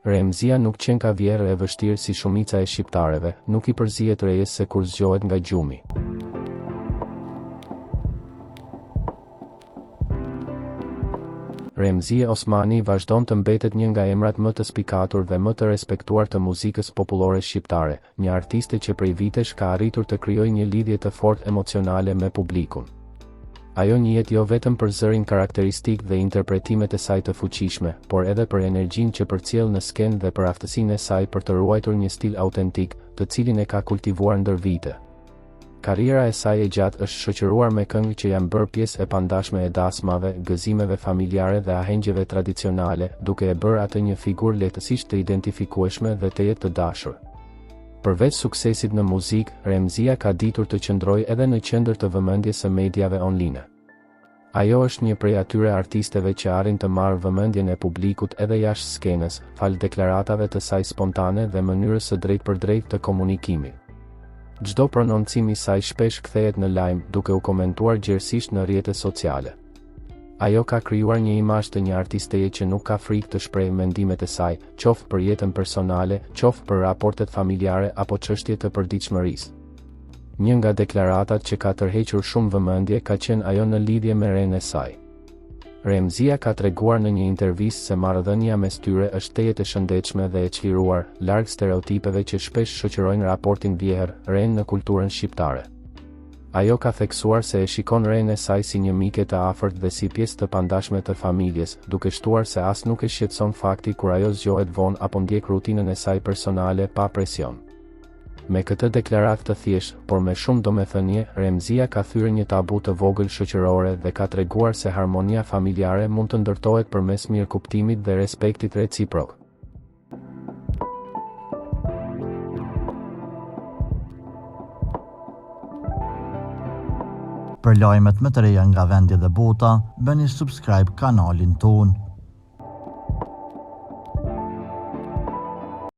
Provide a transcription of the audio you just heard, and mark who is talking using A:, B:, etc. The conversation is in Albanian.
A: Remzia nuk qenë ka vjerë e vështirë si shumica e shqiptareve, nuk i përzihet rejes se kur zgjohet nga gjumi. Remzia Osmani vazhdon të mbetet një nga emrat më të spikatur dhe më të respektuar të muzikës popullore shqiptare, një artiste që prej vitesh ka arritur të krijojë një lidhje të fortë emocionale me publikun. Ajo njihet jo vetëm për zërin karakteristik dhe interpretimet e saj të fuqishme, por edhe për energjinë që përcjell në skenë dhe për aftësinë e saj për të ruajtur një stil autentik, të cilin e ka kultivuar ndër vite. Karriera e saj e gjatë është shoqëruar me këngë që janë bërë pjesë e pandashme e dasmave, gëzimeve familjare dhe ahengjeve tradicionale, duke e bërë atë një figurë lehtësisht të identifikueshme dhe të jetë të dashur. Përveç suksesit në muzikë, Remzia ka ditur të qëndrojë edhe në qendër të vëmendjes së mediave online. Ajo është një prej atyre artisteve që arrin të marrë vëmendjen e publikut edhe jashtë skenës, fal deklaratave të saj spontane dhe mënyrës së drejtpërdrejtë të komunikimit. Çdo prononcim i saj shpesh kthehet në lajm, duke u komentuar gjerësisht në rrjetet sociale. Ajo ka krijuar një imazh të një artisteje që nuk ka frikë të shprehë mendimet e saj, qoftë për jetën personale, qoftë për raportet familjare apo çështje të përditshmërisë. Një nga deklaratat që ka tërhequr shumë vëmendje ka qenë ajo në lidhje me renë e saj. Remzia ka treguar në një intervistë se marrëdhënia mes tyre është tejet e shëndetshme dhe e çliruar, larg stereotipeve që shpesh shoqërojnë raportin vjetër, renë në kulturën shqiptare. Ajo ka theksuar se e shikon renë e saj si një mike të afërt dhe si pjesë të pandashme të familjes, duke shtuar se as nuk e shqetëson fakti kur ajo zgjohet vonë apo ndjek rutinën e saj personale pa presion. Me këtë deklaratë të thjeshtë, por me shumë domethënie, Remzia ka thyrë një tabu të vogël shoqërore dhe ka treguar se harmonia familjare mund të ndërtohet përmes mirëkuptimit dhe respektit reciprok.
B: Për lajmet më të reja nga vendi dhe bota, bëni subscribe kanalin tonë.